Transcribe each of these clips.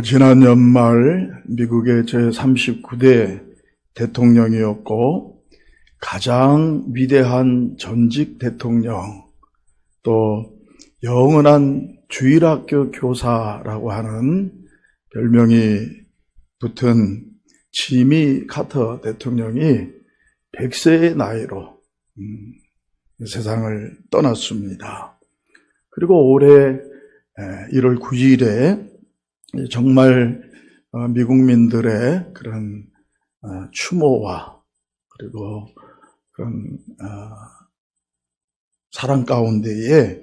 지난 연말 미국의 제39대 대통령이었고 가장 위대한 전직 대통령, 또 영원한 주일학교 교사라고 하는 별명이 붙은 지미 카터 대통령이 100세의 나이로 세상을 떠났습니다. 그리고 올해 1월 9일에 정말 미국민들의 그런 추모와 그리고 그런 사랑 가운데에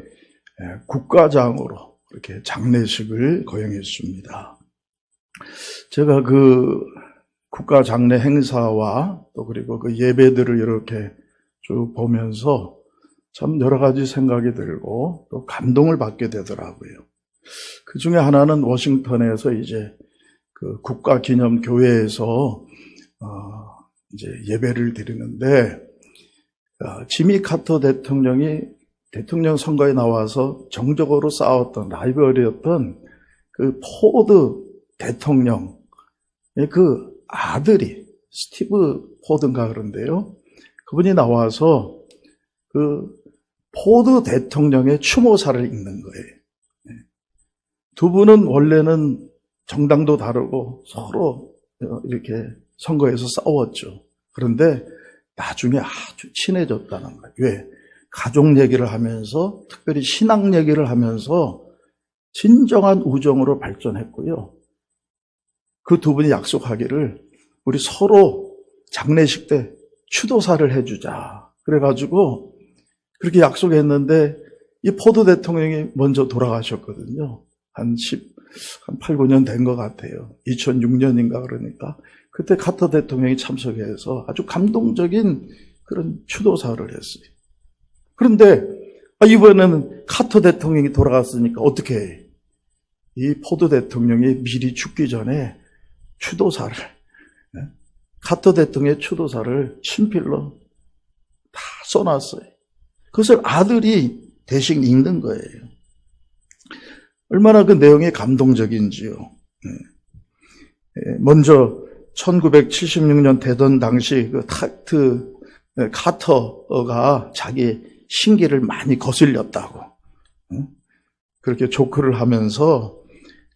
국가장으로 이렇게 장례식을 거행했습니다. 제가 그 국가 장례 행사와 또 그리고 그 예배들을 이렇게 쭉 보면서 참 여러 가지 생각이 들고 또 감동을 받게 되더라고요. 그 중에 하나는 워싱턴에서 이제 그 국가기념교회에서 이제 예배를 드리는데 지미 카터 대통령이 대통령 선거에 나와서 정적으로 싸웠던 라이벌이었던 그 포드 대통령의 그 아들이 스티브 포드인가 그런데요. 그분이 나와서 그 포드 대통령의 추모사를 읽는 거예요. 두 분은 원래는 정당도 다르고 서로 이렇게 선거에서 싸웠죠. 그런데 나중에 아주 친해졌다는 거예요. 왜? 가족 얘기를 하면서 특별히 신앙 얘기를 하면서 진정한 우정으로 발전했고요. 그 두 분이 약속하기를 우리 서로 장례식 때 추도사를 해주자. 그래가지고 그렇게 약속했는데 이 포드 대통령이 먼저 돌아가셨거든요. 한 8, 9년 된 것 같아요. 2006년인가 그러니까. 그때 카터 대통령이 참석해서 아주 감동적인 그런 추도사를 했어요. 그런데 이번에는 카터 대통령이 돌아갔으니까 어떻게 해? 이 포드 대통령이 미리 죽기 전에 추도사를, 카터 대통령의 추도사를 친필로 다 써놨어요. 그것을 아들이 대신 읽는 거예요. 얼마나 그 내용이 감동적인지요. 먼저 1976년 되던 당시 그 카터가 자기 신기를 많이 거슬렸다고 그렇게 조크를 하면서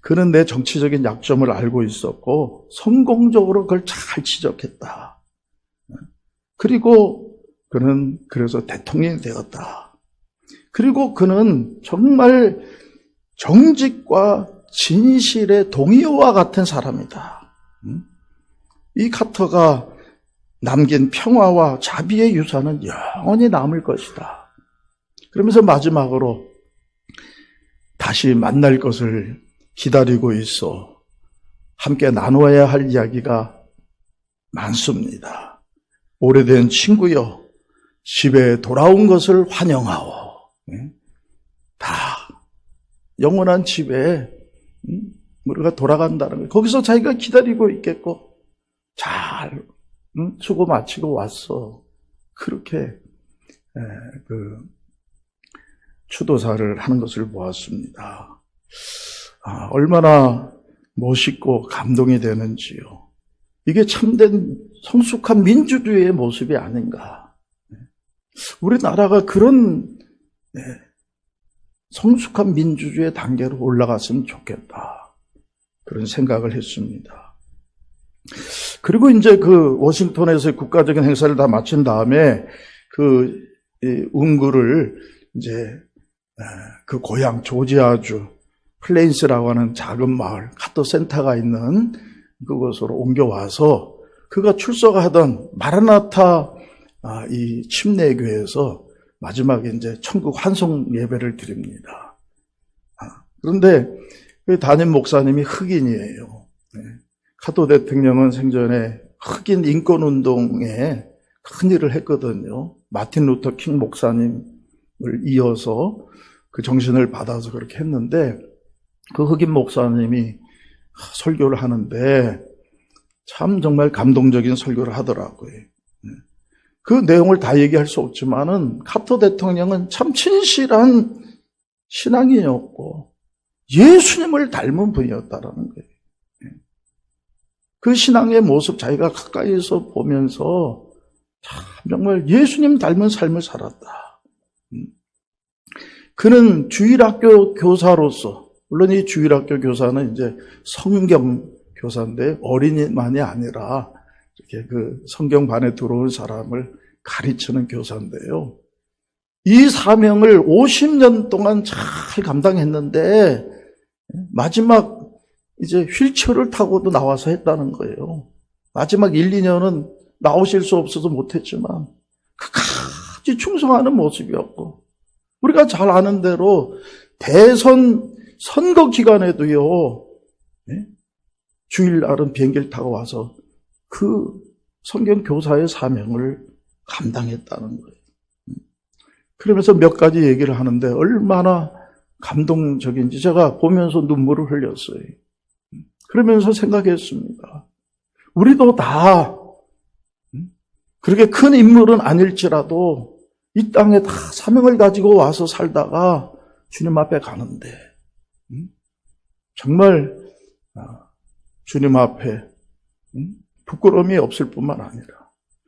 그는 내 정치적인 약점을 알고 있었고 성공적으로 그걸 잘 지적했다. 그리고 그는 그래서 대통령이 되었다. 그리고 그는 정말 정직과 진실의 동의어와 같은 사람이다. 이 카터가 남긴 평화와 자비의 유산은 영원히 남을 것이다. 그러면서 마지막으로 다시 만날 것을 기다리고 있어 함께 나누어야 할 이야기가 많습니다. 오래된 친구여, 집에 돌아온 것을 환영하오. 다 영원한 집에 우리가 돌아간다는 거예요. 거기서 자기가 기다리고 있겠고 잘 수고 마치고 왔어. 그렇게 그 추도사를 하는 것을 보았습니다. 얼마나 멋있고 감동이 되는지요. 이게 참된 성숙한 민주주의의 모습이 아닌가. 우리나라가 그런 성숙한 민주주의 단계로 올라갔으면 좋겠다. 그런 생각을 했습니다. 그리고 이제 그 워싱턴에서 국가적인 행사를 다 마친 다음에 그 운구를 이제 그 고향 조지아주 플레인스라고 하는 작은 마을 카터 센터가 있는 그곳으로 옮겨와서 그가 출석하던 마라나타 이 침례교회에서 마지막에 이제 천국 환송 예배를 드립니다. 그런데 그 담임 목사님이 흑인이에요. 카터 대통령은 생전에 흑인 인권운동에 큰 일을 했거든요. 마틴 루터 킹 목사님을 이어서 그 정신을 받아서 그렇게 했는데 그 흑인 목사님이 설교를 하는데 참 정말 감동적인 설교를 하더라고요. 그 내용을 다 얘기할 수 없지만은 카터 대통령은 참 진실한 신앙인이었고 예수님을 닮은 분이었다라는 거예요. 그 신앙의 모습 자기가 가까이서 보면서 참 정말 예수님 닮은 삶을 살았다. 그는 주일학교 교사로서, 물론 이 주일학교 교사는 이제 성경 교사인데 어린이만이 아니라 이렇게 그 성경반에 들어온 사람을 가르치는 교사인데요. 이 사명을 50년 동안 잘 감당했는데 마지막 이제 휠체어를 타고도 나와서 했다는 거예요. 마지막 1, 2년은 나오실 수 없어서 못했지만 끝까지 충성하는 모습이었고, 우리가 잘 아는 대로 대선 선거 기간에도요, 주일날은 비행기를 타고 와서 그 성경 교사의 사명을 감당했다는 거예요. 그러면서 몇 가지 얘기를 하는데 얼마나 감동적인지 제가 보면서 눈물을 흘렸어요. 그러면서 생각했습니다. 우리도 다 그렇게 큰 인물은 아닐지라도 이 땅에 다 사명을 가지고 와서 살다가 주님 앞에 가는데 정말 주님 앞에 부끄러움이 없을 뿐만 아니라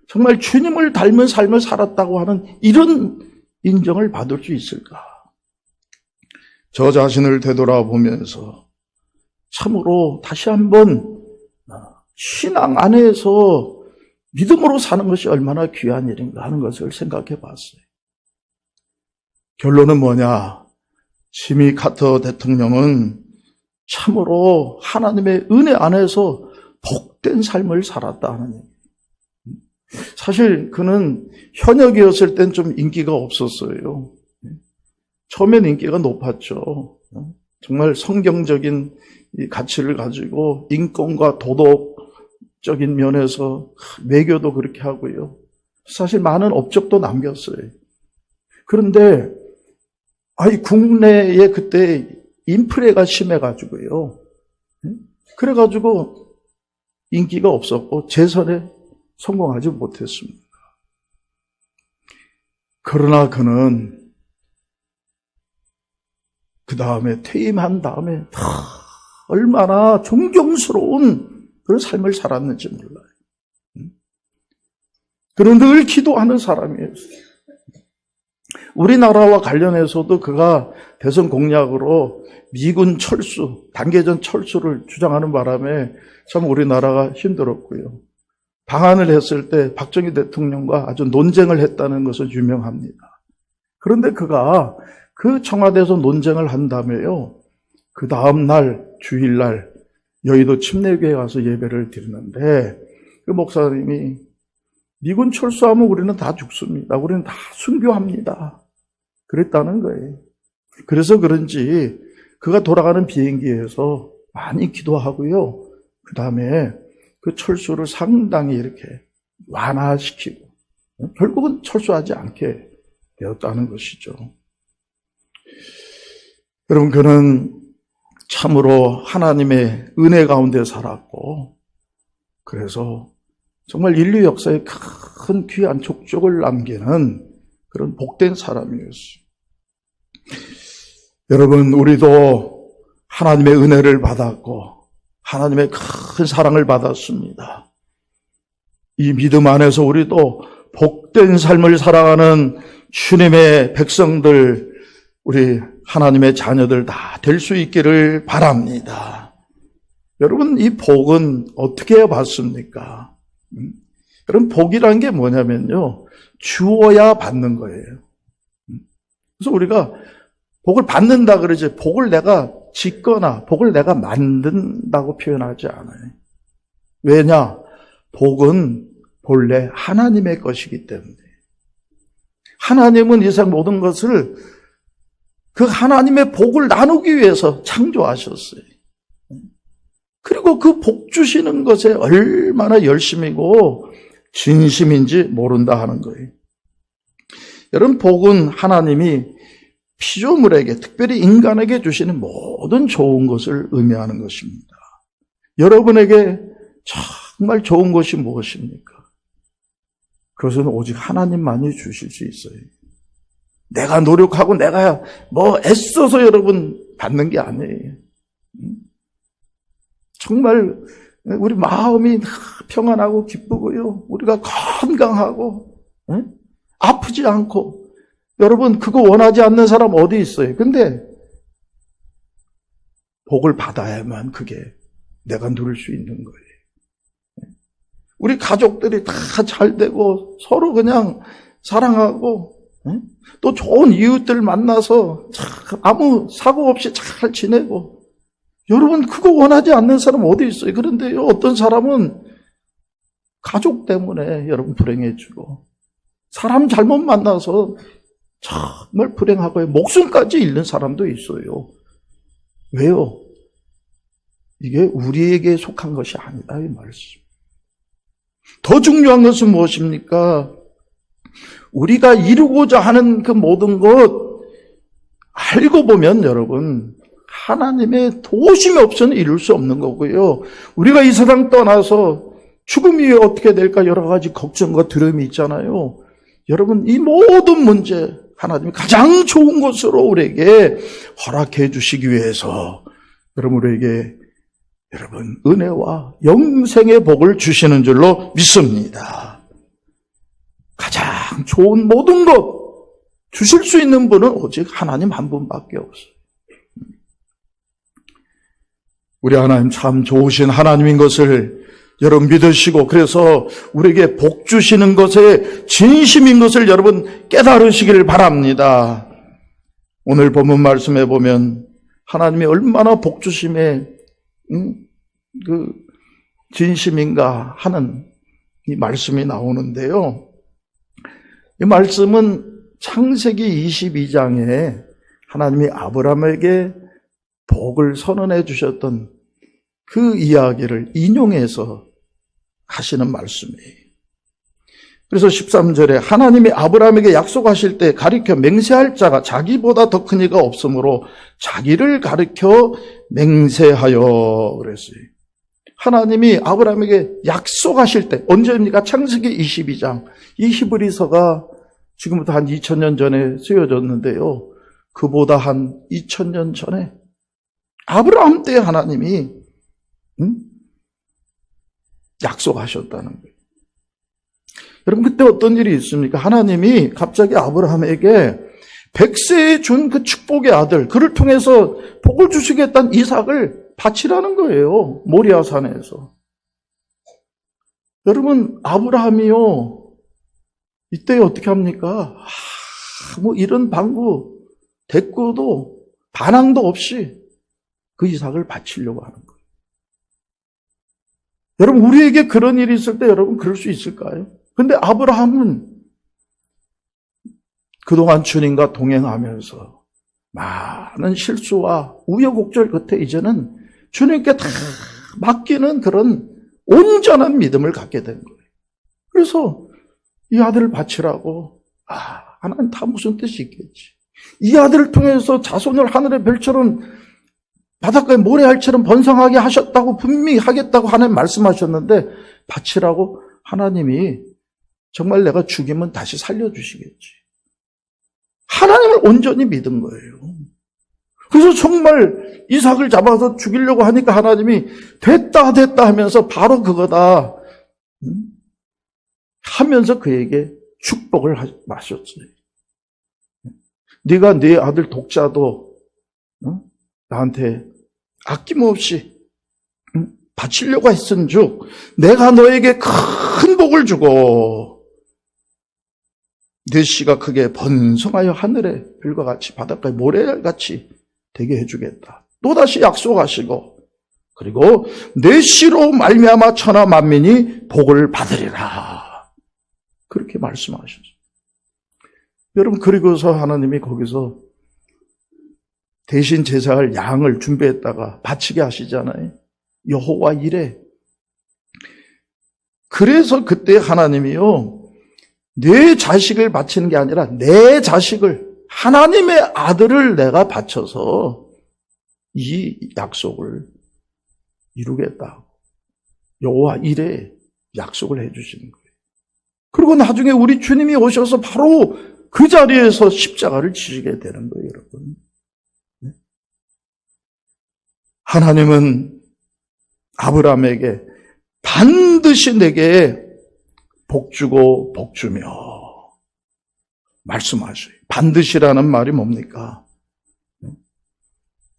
정말 주님을 닮은 삶을 살았다고 하는 이런 인정을 받을 수 있을까? 저 자신을 되돌아보면서 참으로 다시 한번 신앙 안에서 믿음으로 사는 것이 얼마나 귀한 일인가 하는 것을 생각해 봤어요. 결론은 뭐냐? 지미 카터 대통령은 참으로 하나님의 은혜 안에서 복된 삶을 살았다 하는 얘기예요. 사실 그는 현역이었을 땐 좀 인기가 없었어요. 처음엔 인기가 높았죠. 정말 성경적인 이 가치를 가지고 인권과 도덕적인 면에서 외교도 그렇게 하고요. 사실 많은 업적도 남겼어요. 그런데 국내에 그때 인플레가 심해가지고요. 그래가지고 인기가 없었고 재선에 성공하지 못했습니다. 그러나 그는 그 다음에 퇴임한 다음에 얼마나 존경스러운 그런 삶을 살았는지 몰라요. 그는 늘 기도하는 사람이었어요. 우리나라와 관련해서도 그가 대선 공약으로 미군 철수, 단계전 철수를 주장하는 바람에 참 우리나라가 힘들었고요. 방한을 했을 때 박정희 대통령과 아주 논쟁을 했다는 것은 유명합니다. 그런데 그가 그 청와대에서 논쟁을 한 다음에요, 그 다음날 주일날 여의도 침례교회에 가서 예배를 드리는데 그 목사님이 미군 철수하면 우리는 다 죽습니다. 우리는 다 순교합니다. 그랬다는 거예요. 그래서 그런지 그가 돌아가는 비행기에서 많이 기도하고요. 그 다음에 그 철수를 상당히 이렇게 완화시키고 결국은 철수하지 않게 되었다는 것이죠. 여러분, 그는 참으로 하나님의 은혜 가운데 살았고, 그래서 정말 인류 역사에 큰 귀한 족적을 남기는 그런 복된 사람이었어요. 여러분, 우리도 하나님의 은혜를 받았고 하나님의 큰 사랑을 받았습니다. 이 믿음 안에서 우리도 복된 삶을 살아가는 주님의 백성들, 우리 하나님의 자녀들 다 될 수 있기를 바랍니다. 여러분, 이 복은 어떻게 받습니까? 여러분, 복이라는 게 뭐냐면요, 주어야 받는 거예요. 그래서 우리가 복을 받는다 그러지, 복을 내가 짓거나 복을 내가 만든다고 표현하지 않아요. 왜냐? 복은 본래 하나님의 것이기 때문에. 하나님은 이 세상 모든 것을 그 하나님의 복을 나누기 위해서 창조하셨어요. 그리고 그 복 주시는 것에 얼마나 열심이고 진심인지 모른다 하는 거예요. 여러분, 복은 하나님이 피조물에게, 특별히 인간에게 주시는 모든 좋은 것을 의미하는 것입니다. 여러분에게 정말 좋은 것이 무엇입니까? 그것은 오직 하나님만이 주실 수 있어요. 내가 노력하고 내가 애써서 여러분 받는 게 아니에요. 정말 우리 마음이 평안하고 기쁘고요. 우리가 건강하고 아프지 않고. 여러분 그거 원하지 않는 사람 어디 있어요? 근데 복을 받아야만 그게 내가 누릴 수 있는 거예요. 우리 가족들이 다 잘 되고 서로 그냥 사랑하고 또 좋은 이웃들 만나서 아무 사고 없이 잘 지내고. 여러분 그거 원하지 않는 사람 어디 있어요? 그런데요 어떤 사람은 가족 때문에 여러분 불행해지고 사람 잘못 만나서 정말 불행하고 목숨까지 잃는 사람도 있어요. 왜요? 이게 우리에게 속한 것이 아니다 이 말씀. 더 중요한 것은 무엇입니까? 우리가 이루고자 하는 그 모든 것 알고 보면 여러분 하나님의 도우심이 없이는 이룰 수 없는 거고요. 우리가 이 세상 떠나서 죽음이 어떻게 될까 여러 가지 걱정과 두려움이 있잖아요. 여러분 이 모든 문제 하나님이 가장 좋은 것으로 우리에게 허락해 주시기 위해서 우리에게 여러분 은혜와 영생의 복을 주시는 줄로 믿습니다. 가장 좋은 모든 것 주실 수 있는 분은 오직 하나님 한 분밖에 없어요. 우리 하나님 참 좋으신 하나님인 것을 여러분 믿으시고 그래서 우리에게 복 주시는 것에 진심인 것을 여러분 깨달으시기를 바랍니다. 오늘 본문 말씀에 보면 하나님이 얼마나 복 주심에 그 진심인가 하는 이 말씀이 나오는데요. 이 말씀은 창세기 22장에 하나님이 아브라함에게 복을 선언해 주셨던 그 이야기를 인용해서 하시는 말씀이에요. 그래서 13절에 하나님이 아브라함에게 약속하실 때 가리켜 맹세할 자가 자기보다 더 큰 이가 없으므로 자기를 가리켜 맹세하여 그랬어요. 하나님이 아브라함에게 약속하실 때 언제입니까? 창세기 22장. 이 히브리서가 지금부터 한 2000년 전에 쓰여졌는데요. 그보다 한 2000년 전에 아브라함 때 하나님이 약속하셨다는 거예요. 여러분 그때 어떤 일이 있습니까? 하나님이 갑자기 아브라함에게 100세에 준 그 축복의 아들 그를 통해서 복을 주시겠다는 이삭을 바치라는 거예요. 모리아산에서. 여러분 아브라함이요 이때 어떻게 합니까? 뭐 이런 방구 대꾸도 반항도 없이 그 이삭을 바치려고 하는 거예요. 여러분 우리에게 그런 일이 있을 때 여러분 그럴 수 있을까요? 근데 아브라함은 그동안 주님과 동행하면서 많은 실수와 우여곡절 끝에 이제는 주님께 다 맡기는 그런 온전한 믿음을 갖게 된 거예요. 그래서 이 아들을 바치라고 하나님 다 무슨 뜻이 있겠지. 이 아들을 통해서 자손을 하늘의 별처럼 바닷가의 모래알처럼 번성하게 하셨다고 분명히 하겠다고 하나님 말씀하셨는데 바치라고 하나님이 정말 내가 죽이면 다시 살려주시겠지. 하나님을 온전히 믿은 거예요. 그래서 정말 이삭을 잡아서 죽이려고 하니까 하나님이 됐다 하면서 바로 그거다 하면서 그에게 축복을 하셨어요. 네가 네 아들 독자도 나한테 아낌없이 바치려고 했은즉 내가 너에게 큰 복을 주고 네 씨가 크게 번성하여 하늘의 별과 같이 바닷가의 모래같이 되게 해주겠다. 또다시 약속하시고 그리고 네 씨로 말미암아 천하 만민이 복을 받으리라. 그렇게 말씀하셨어요. 여러분 그리고서 하나님이 거기서 대신 제사할 양을 준비했다가 바치게 하시잖아요. 여호와 이레. 그래서 그때 하나님이요 내 자식을 바치는 게 아니라 내 자식을 하나님의 아들을 내가 바쳐서 이 약속을 이루겠다. 여호와 이레 약속을 해주시는 거예요. 그리고 나중에 우리 주님이 오셔서 바로 그 자리에서 십자가를 지시게 되는 거예요, 여러분. 하나님은 아브라함에게 반드시 내게 복 주고 복 주며 말씀하셔요. 반드시라는 말이 뭡니까?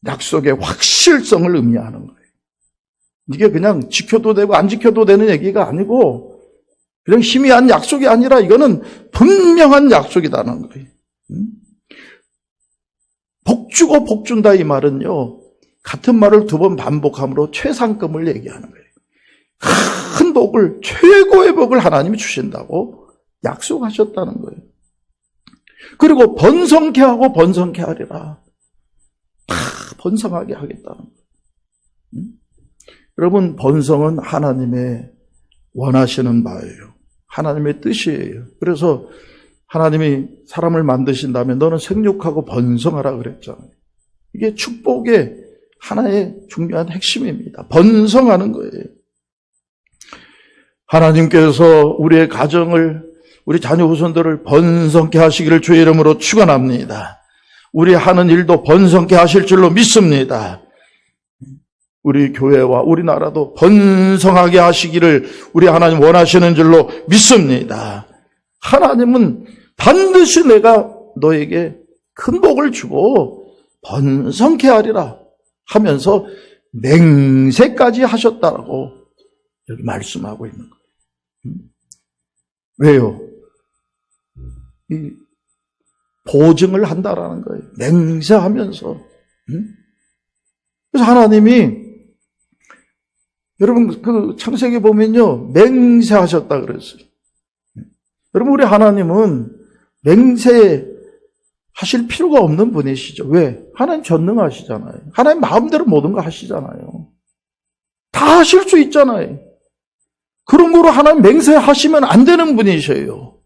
약속의 확실성을 의미하는 거예요. 이게 그냥 지켜도 되고 안 지켜도 되는 얘기가 아니고 그냥 희미한 약속이 아니라 이거는 분명한 약속이다는 거예요. 복 주고 복 준다 이 말은요, 같은 말을 두 번 반복함으로 최상급을 얘기하는 거예요. 큰 복을, 최고의 복을 하나님이 주신다고 약속하셨다는 거예요. 그리고 번성케 하고 번성케 하리라. 다 번성하게 하겠다는 거예요. 여러분, 번성은 하나님의 원하시는 바예요. 하나님의 뜻이에요. 그래서 하나님이 사람을 만드신 다음에 너는 생육하고 번성하라 그랬잖아요. 이게 축복의 하나의 중요한 핵심입니다. 번성하는 거예요. 하나님께서 우리의 가정을, 우리 자녀 후손들을 번성케 하시기를 주의 이름으로 축원합니다. 우리 하는 일도 번성케 하실 줄로 믿습니다. 우리 교회와 우리나라도 번성하게 하시기를 우리 하나님 원하시는 줄로 믿습니다. 하나님은 반드시 내가 너에게 큰 복을 주고 번성케 하리라 하면서 맹세까지 하셨다라고 여기 말씀하고 있는 거예요. 왜요? 이 보증을 한다라는 거예요. 맹세하면서. 그래서 하나님이 여러분 그 창세기 보면요, 맹세하셨다 그랬어요. 여러분, 우리 하나님은 맹세하실 필요가 없는 분이시죠. 왜? 하나님 전능하시잖아요. 하나님 마음대로 모든 거 하시잖아요. 다 하실 수 있잖아요. 그런 거로 하나님 맹세하시면 안 되는 분이셔요.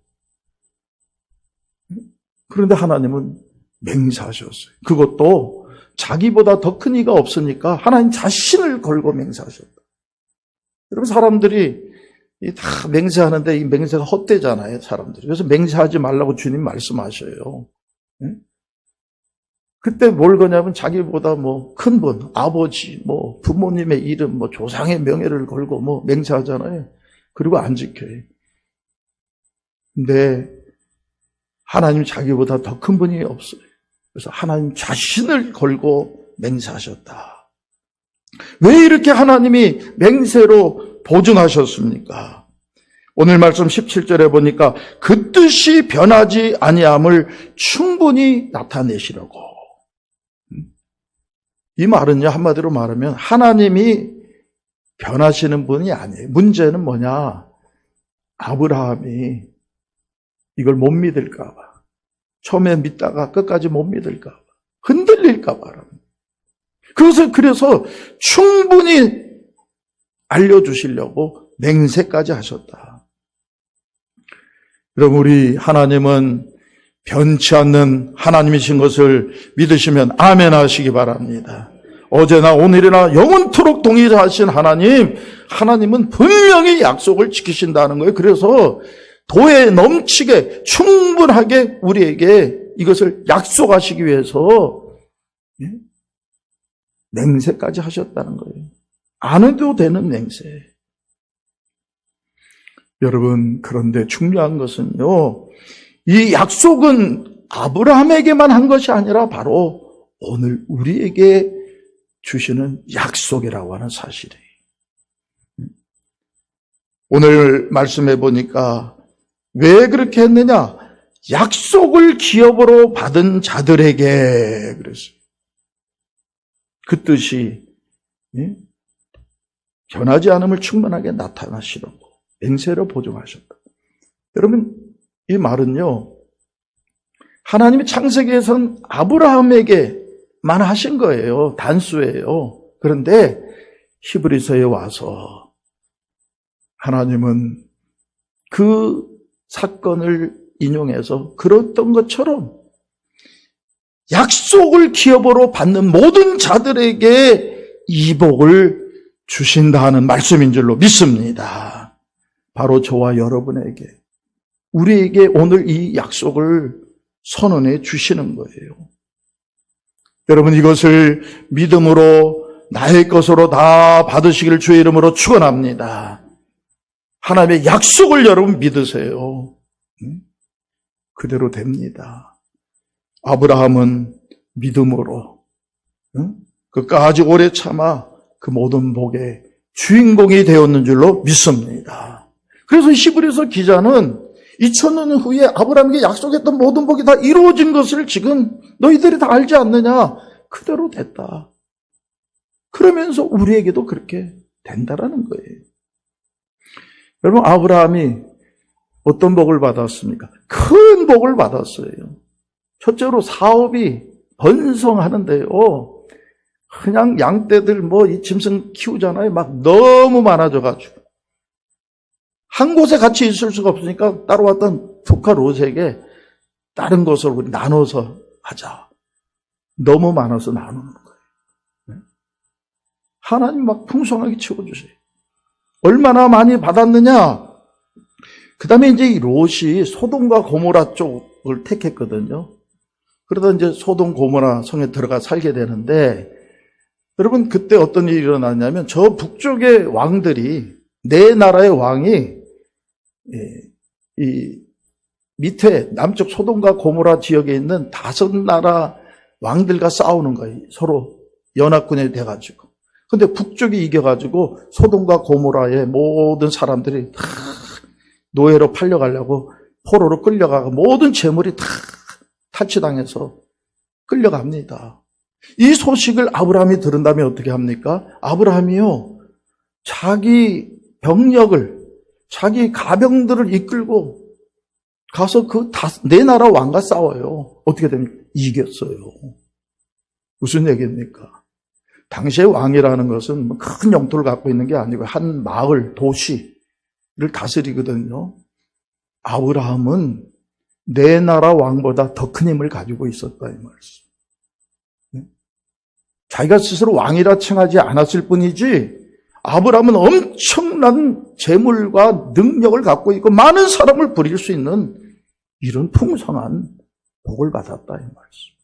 그런데 하나님은 맹세하셨어요. 그것도 자기보다 더 큰 이가 없으니까 하나님 자신을 걸고 맹세하셨다. 여러분, 사람들이 다 맹세하는데 이 맹세가 헛되잖아요, 사람들이. 그래서 맹세하지 말라고 주님 말씀하셔요. 그때 뭘 거냐면 자기보다 뭐 큰 분, 아버지, 뭐 부모님의 이름, 뭐 조상의 명예를 걸고 뭐 맹세하잖아요. 그리고 안 지켜요. 근데 하나님 자기보다 더 큰 분이 없어요. 그래서 하나님 자신을 걸고 맹세하셨다. 왜 이렇게 하나님이 맹세로 보증하셨습니까? 오늘 말씀 17절에 보니까 그 뜻이 변하지 아니함을 충분히 나타내시려고. 이 말은요, 한마디로 말하면 하나님이 변하시는 분이 아니에요. 문제는 뭐냐? 아브라함이 이걸 못 믿을까 봐. 처음에 믿다가 끝까지 못 믿을까 봐. 흔들릴까 봐. 그래서 충분히 알려주시려고 맹세까지 하셨다. 여러분, 우리 하나님은 변치 않는 하나님이신 것을 믿으시면 아멘 하시기 바랍니다. 어제나 오늘이나 영원토록 동일하신 하나님은 분명히 약속을 지키신다는 거예요. 그래서 도에 넘치게 충분하게 우리에게 이것을 약속하시기 위해서 맹세까지 하셨다는 거예요. 안 해도 되는 맹세. 여러분, 그런데 중요한 것은요, 이 약속은 아브라함에게만 한 것이 아니라 바로 오늘 우리에게 주시는 약속이라고 하는 사실이에요. 오늘 말씀해 보니까 왜 그렇게 했느냐? 약속을 기업으로 받은 자들에게 그랬어요. 그 뜻이 변하지 않음을 충분하게 나타나시려고 맹세로 보증하셨다. 여러분, 이 말은요, 하나님이 창세기에서는 아브라함에게만 하신 거예요. 단수예요. 그런데 히브리서에 와서 하나님은 그 사건을 인용해서 그랬던 것처럼 약속을 기업으로 받는 모든 자들에게 이 복을 주신다 하는 말씀인 줄로 믿습니다. 바로 저와 여러분에게, 우리에게 오늘 이 약속을 선언해 주시는 거예요. 여러분, 이것을 믿음으로 나의 것으로 다 받으시기를 주의 이름으로 축원합니다. 하나님의 약속을 여러분 믿으세요. 그대로 됩니다. 아브라함은 믿음으로 끝까지 오래 참아 그 모든 복의 주인공이 되었는 줄로 믿습니다. 그래서 히브리서 기자는 2000년 후에 아브라함에게 약속했던 모든 복이 다 이루어진 것을 지금 너희들이 다 알지 않느냐? 그대로 됐다. 그러면서 우리에게도 그렇게 된다라는 거예요. 여러분, 아브라함이 어떤 복을 받았습니까? 큰 복을 받았어요. 첫째로 사업이 번성하는데요. 그냥 양떼들 이 짐승 키우잖아요. 막 너무 많아져가지고. 한 곳에 같이 있을 수가 없으니까 따라왔던 조카 롯에게 다른 곳을 우리 나눠서 하자. 너무 많아서 나누는 거예요. 하나님 막 풍성하게 채워주세요. 얼마나 많이 받았느냐? 그 다음에 이제 이 롯이 소돔과 고모라 쪽을 택했거든요. 그러다 이제 소돔 고모라 성에 들어가 살게 되는데, 여러분 그때 어떤 일이 일어났냐면 저 북쪽의 왕들이, 네 나라의 왕이 이 밑에 남쪽 소돔과 고모라 지역에 있는 5나라 왕들과 싸우는 거예요. 서로 연합군이 돼가지고. 근데 북쪽이 이겨가지고 소돔과 고모라의 모든 사람들이 다 노예로 팔려가려고 포로로 끌려가고 모든 재물이 다 탈취당해서 끌려갑니다. 이 소식을 아브라함이 들은 다음에 어떻게 합니까? 아브라함이요, 자기 병력을, 자기 가병들을 이끌고 가서 그 네 나라 왕과 싸워요. 어떻게 됩니까? 이겼어요. 무슨 얘기입니까? 당시의 왕이라는 것은 큰 영토를 갖고 있는 게 아니고 한 마을, 도시를 다스리거든요. 아브라함은 네 나라 왕보다 더 큰 힘을 가지고 있었다, 이 말씀. 자기가 스스로 왕이라 칭하지 않았을 뿐이지 아브라함은 엄청난 재물과 능력을 갖고 있고 많은 사람을 부릴 수 있는 이런 풍성한 복을 받았다, 이 말씀.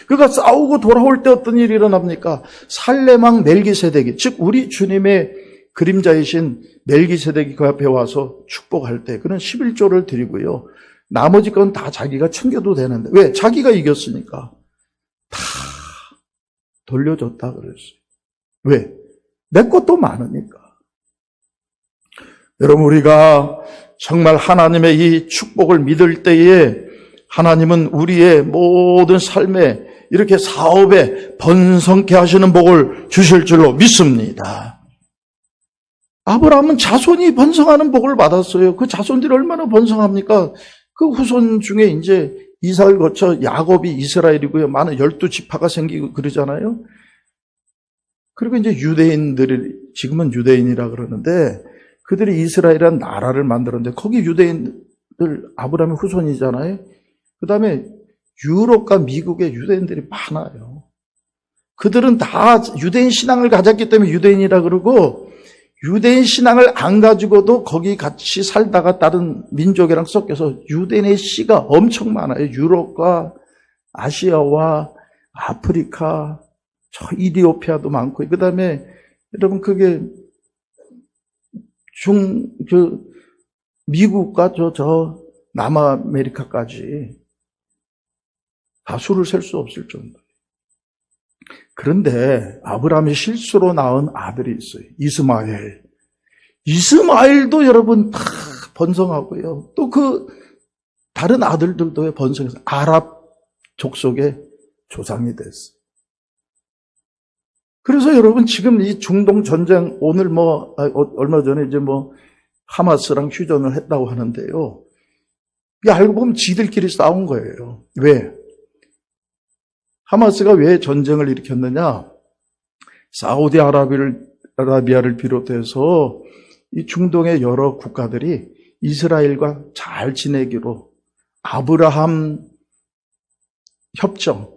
그가 싸우고 돌아올 때 어떤 일이 일어납니까? 살레망 멜기세덱이, 즉 우리 주님의 그림자이신 멜기세덱이 그 앞에 와서 축복할 때 그는 11조를 드리고요. 나머지 건 다 자기가 챙겨도 되는데, 왜? 자기가 이겼으니까 다 돌려줬다 그랬어요. 왜? 내 것도 많으니까. 여러분, 우리가 정말 하나님의 이 축복을 믿을 때에 하나님은 우리의 모든 삶에 이렇게 사업에 번성케 하시는 복을 주실 줄로 믿습니다. 아브라함은 자손이 번성하는 복을 받았어요. 그 자손들이 얼마나 번성합니까? 그 후손 중에 이제 이삭을 거쳐 야곱이 이스라엘이고요. 많은 12지파가 생기고 그러잖아요. 그리고 이제 유대인들이, 지금은 유대인이라 그러는데, 그들이 이스라엘이라는 나라를 만들었는데, 거기 유대인들, 아브라함의 후손이잖아요. 그 다음에 유럽과 미국에 유대인들이 많아요. 그들은 다 유대인 신앙을 가졌기 때문에 유대인이라 그러고, 유대인 신앙을 안 가지고도 거기 같이 살다가 다른 민족이랑 섞여서 유대인의 씨가 엄청 많아요. 유럽과 아시아와 아프리카, 저 이디오피아도 많고, 그 다음에 여러분 그게 미국과 저 남아메리카까지 다 수를 셀 수 없을 정도. 그런데 아브라함이 실수로 낳은 아들이 있어요. 이스마엘. 이스마엘도 여러분 다 번성하고요. 또 그 다른 아들들도 번성해서 아랍 족속의 조상이 됐어요. 그래서 여러분 지금 이 중동 전쟁, 오늘 얼마 전에 이제 하마스랑 휴전을 했다고 하는데요. 이게 알고 보면 지들끼리 싸운 거예요. 왜? 하마스가 왜 전쟁을 일으켰느냐? 사우디아라비아를 비롯해서 이 중동의 여러 국가들이 이스라엘과 잘 지내기로 아브라함 협정.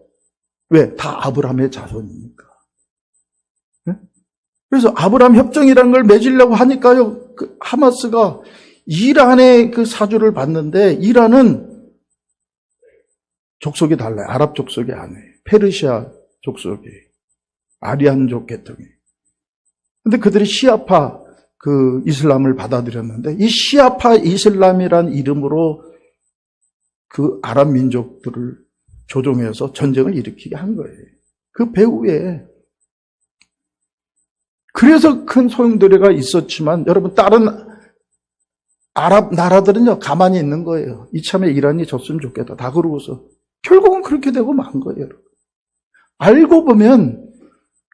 왜? 다 아브라함의 자손이니까. 그래서 아브라함 협정이라는 걸 맺으려고 하니까요, 그 하마스가 이란의 그 사주를 봤는데, 이란은 족속이 달라요. 아랍 족속이 아니에요. 페르시아 족속이, 아리안족 계통이. 근데 그들이 시아파 그 이슬람을 받아들였는데 이 시아파 이슬람이란 이름으로 그 아랍 민족들을 조종해서 전쟁을 일으키게 한 거예요. 그 배후에. 그래서 큰 소용돌이가 있었지만 여러분 다른 아랍 나라들은요 가만히 있는 거예요. 이참에 이란이 졌으면 좋겠다. 다 그러고서 결국은 그렇게 되고 만 거예요. 여러분. 알고 보면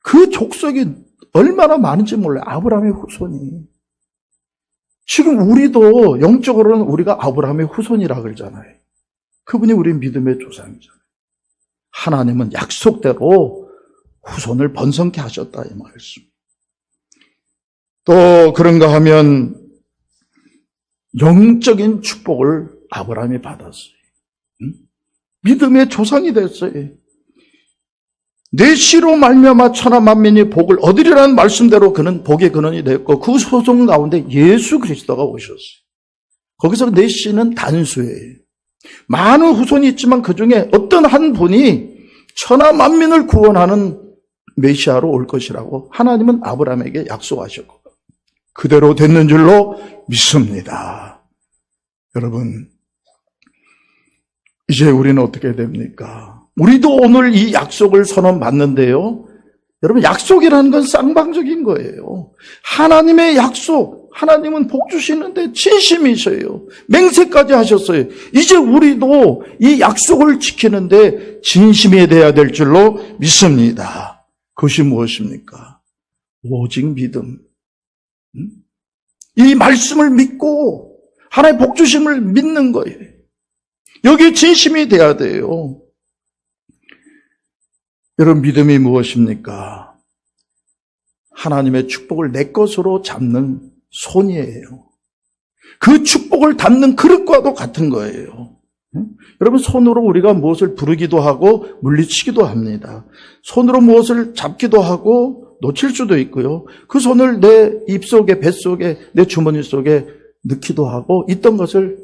그 족속이 얼마나 많은지 몰라요. 아브라함의 후손이. 지금 우리도 영적으로는 우리가 아브라함의 후손이라 그러잖아요. 그분이 우리 믿음의 조상이잖아요. 하나님은 약속대로 후손을 번성케 하셨다 이 말씀. 또 그런가 하면 영적인 축복을 아브라함이 받았어요. 믿음의 조상이 됐어요. 내 씨로 말미암아 천하 만민이 복을 얻으리라는 말씀대로 그는 복의 근원이 됐고 그 소속 가운데 예수 그리스도가 오셨어요. 거기서 내 씨는 단수예요. 많은 후손이 있지만 그중에 어떤 한 분이 천하 만민을 구원하는 메시아로 올 것이라고 하나님은 아브라함에게 약속하셨고 그대로 됐는 줄로 믿습니다. 여러분, 이제 우리는 어떻게 됩니까? 우리도 오늘 이 약속을 선언받는데요. 여러분, 약속이라는 건 쌍방적인 거예요. 하나님의 약속, 하나님은 복 주시는데 진심이셔요. 맹세까지 하셨어요. 이제 우리도 이 약속을 지키는데 진심이 돼야 될 줄로 믿습니다. 그것이 무엇입니까? 오직 믿음. 이 말씀을 믿고 하나님의 복 주심을 믿는 거예요. 여기에 진심이 돼야 돼요. 여러분, 믿음이 무엇입니까? 하나님의 축복을 내 것으로 잡는 손이에요. 그 축복을 담는 그릇과도 같은 거예요. 여러분, 손으로 우리가 무엇을 부르기도 하고 물리치기도 합니다. 손으로 무엇을 잡기도 하고 놓칠 수도 있고요. 그 손을 내 입속에, 뱃속에, 내 주머니 속에 넣기도 하고 있던 것을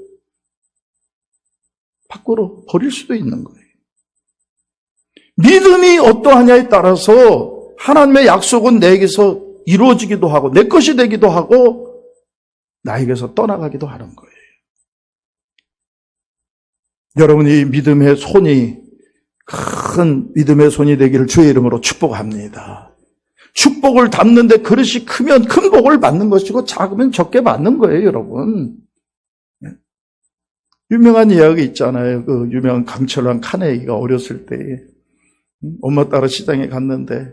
밖으로 버릴 수도 있는 거예요. 믿음이 어떠하냐에 따라서 하나님의 약속은 내게서 이루어지기도 하고 내 것이 되기도 하고 나에게서 떠나가기도 하는 거예요. 여러분이 믿음의 손이 큰 믿음의 손이 되기를 주의 이름으로 축복합니다. 축복을 담는데 그릇이 크면 큰 복을 받는 것이고 작으면 적게 받는 거예요, 여러분. 유명한 이야기 있잖아요. 그 유명한 강철왕 카네기가 어렸을 때 엄마 따라 시장에 갔는데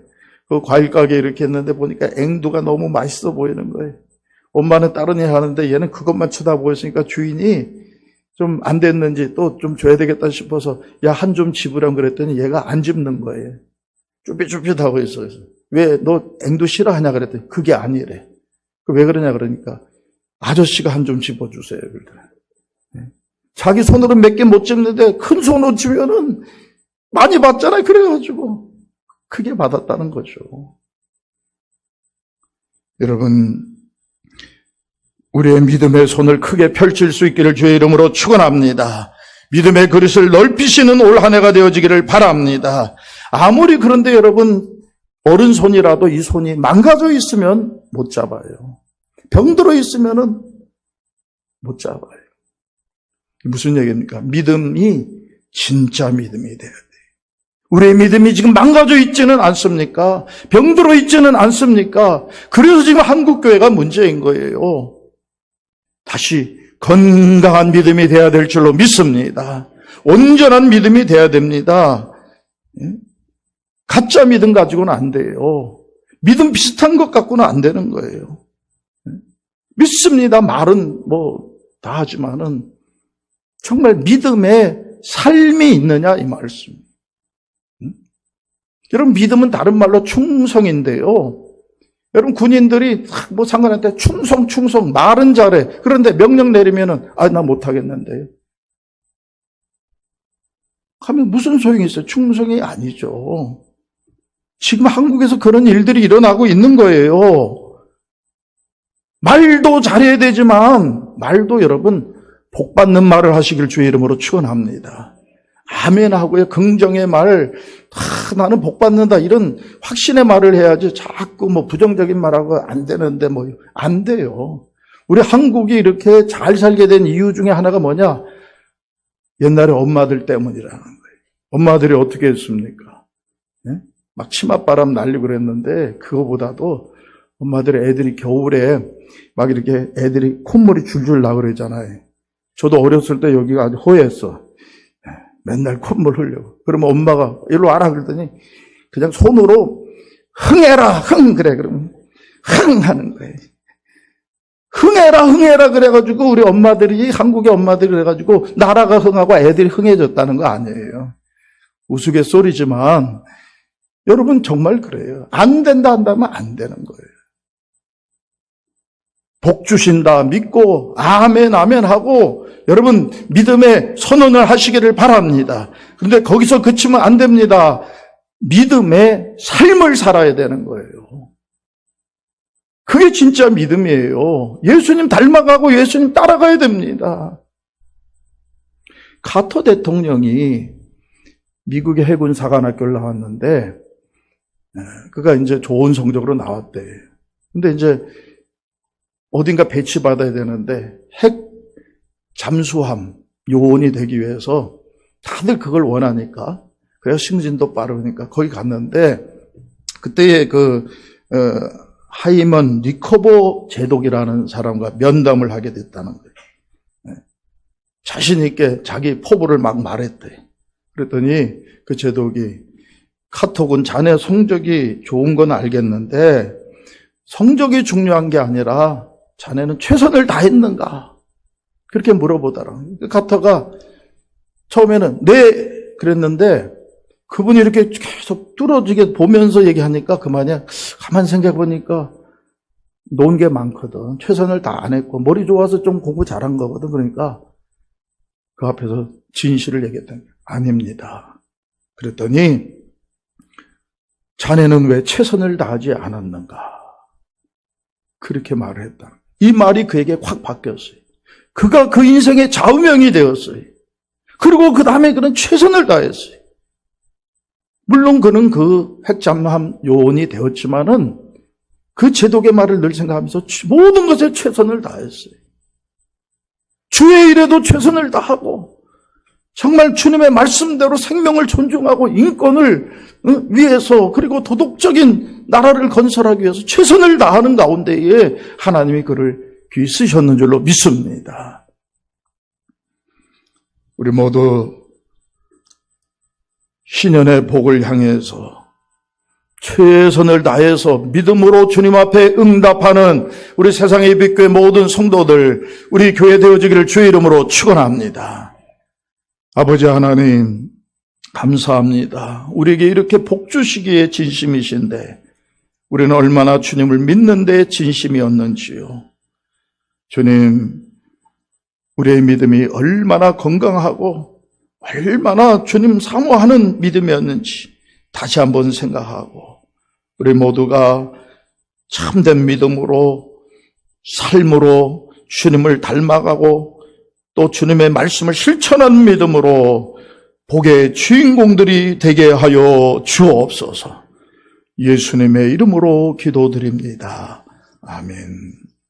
그 과일 가게 이렇게 했는데 보니까 앵두가 너무 맛있어 보이는 거예요. 엄마는 다른 일 하는데 얘는 그것만 쳐다보고 있으니까 주인이 좀 안 됐는지 또 좀 줘야 되겠다 싶어서 야, 한 좀 집으라고 그랬더니 얘가 안 집는 거예요. 쭈삣쭈삣하고 있어요. 왜 너 앵두 싫어하냐 그랬더니 그게 아니래. 왜 그러냐 그러니까 아저씨가 한 좀 집어주세요. 그러더라. 자기 손으로 몇 개 못 집는데 큰 손으로 집으면은 많이 받잖아요. 그래가지고 크게 받았다는 거죠. 여러분, 우리의 믿음의 손을 크게 펼칠 수 있기를 주의 이름으로 축원합니다. 믿음의 그릇을 넓히시는 올 한 해가 되어지기를 바랍니다. 아무리 그런데 여러분 오른손이라도 이 손이 망가져 있으면 못 잡아요. 병들어 있으면은 못 잡아요. 무슨 얘기입니까? 믿음이 진짜 믿음이 돼야 돼요. 우리의 믿음이 지금 망가져 있지는 않습니까? 병들어 있지는 않습니까? 그래서 지금 한국교회가 문제인 거예요. 다시 건강한 믿음이 돼야 될 줄로 믿습니다. 온전한 믿음이 돼야 됩니다. 가짜 믿음 가지고는 안 돼요. 믿음 비슷한 것 갖고는 안 되는 거예요. 믿습니다. 말은 뭐 다 하지만은 정말 믿음의 삶이 있느냐 이 말씀. 여러분, 믿음은 다른 말로 충성인데요. 여러분, 군인들이 뭐 상관한테 충성 말은 잘해. 그런데 명령 내리면은 나 못하겠는데요. 하면 무슨 소용이 있어요? 충성이 아니죠. 지금 한국에서 그런 일들이 일어나고 있는 거예요. 말도 잘해야 되지만 말도 여러분 복 받는 말을 하시길 주의 이름으로 축원합니다. 아멘하고요. 긍정의 말, 나는 복 받는다. 이런 확신의 말을 해야지 자꾸 부정적인 말하고 안 되는데 안 돼요. 우리 한국이 이렇게 잘 살게 된 이유 중에 하나가 뭐냐? 옛날에 엄마들 때문이라는 거예요. 엄마들이 어떻게 했습니까? 네? 막 치맛바람 날리고 그랬는데 그거보다도 엄마들의 애들이 겨울에 막 이렇게 애들이 콧물이 줄줄 나고 그러잖아요. 저도 어렸을 때 여기가 아주 호했어. 맨날 콧물 흘려. 그러면 엄마가 일로 와라 그러더니 그냥 손으로 흥해라 흥 그래. 그러면 흥 하는 거예요. 흥해라 그래가지고 우리 엄마들이 한국의 엄마들이 그래가지고 나라가 흥하고 애들이 흥해졌다는 거 아니에요. 우스갯소리지만 여러분 정말 그래요. 안 된다 한다면 안 되는 거예요. 복 주신다 믿고 아멘 하고 여러분 믿음의 선언을 하시기를 바랍니다. 그런데 거기서 그치면 안 됩니다. 믿음의 삶을 살아야 되는 거예요. 그게 진짜 믿음이에요. 예수님 닮아가고 예수님 따라가야 됩니다. 카터 대통령이 미국의 해군 사관학교를 나왔는데 그가 이제 좋은 성적으로 나왔대. 근데 이제 어딘가 배치받아야 되는데 핵 잠수함 요원이 되기 위해서 다들 그걸 원하니까 그래서 승진도 빠르니까 거기 갔는데 그때의 하이먼 리커버 제독이라는 사람과 면담을 하게 됐다는 거예요. 자신 있게 자기 포부를 막 말했대. 그랬더니 그 제독이 카터군 자네 성적이 좋은 건 알겠는데 성적이 중요한 게 아니라 자네는 최선을 다했는가? 그렇게 물어보더라. 카터가 처음에는 네 그랬는데 그분이 이렇게 계속 뚫어지게 보면서 얘기하니까 그만이야. 가만 생각해보니까 논 게 많거든. 최선을 다 안 했고 머리 좋아서 좀 공부 잘한 거거든. 그러니까 그 앞에서 진실을 얘기했더니 아닙니다. 그랬더니 자네는 왜 최선을 다하지 않았는가? 그렇게 말을 했다. 이 말이 그에게 확 바뀌었어요. 그가 그 인생의 좌우명이 되었어요. 그리고 그 다음에 그는 최선을 다했어요. 물론 그는 그 핵잠수함 요원이 되었지만은 그 제독의 말을 늘 생각하면서 모든 것에 최선을 다했어요. 주의 일에도 최선을 다하고 정말 주님의 말씀대로 생명을 존중하고 인권을 위해서 그리고 도덕적인 나라를 건설하기 위해서 최선을 다하는 가운데에 하나님이 그를 귀히 쓰셨는 줄로 믿습니다. 우리 모두 신년의 복을 향해서 최선을 다해서 믿음으로 주님 앞에 응답하는 우리 세상의 빛교회 모든 성도들, 우리 교회 되어지기를 주의 이름으로 축원합니다. 아버지 하나님 감사합니다. 우리에게 이렇게 복 주시기에 진심이신데 우리는 얼마나 주님을 믿는 데 진심이었는지요. 주님, 우리의 믿음이 얼마나 건강하고 얼마나 주님 사모하는 믿음이었는지 다시 한번 생각하고 우리 모두가 참된 믿음으로 삶으로 주님을 닮아가고 또 주님의 말씀을 실천하는 믿음으로 복의 주인공들이 되게 하여 주옵소서. 예수님의 이름으로 기도드립니다. 아멘.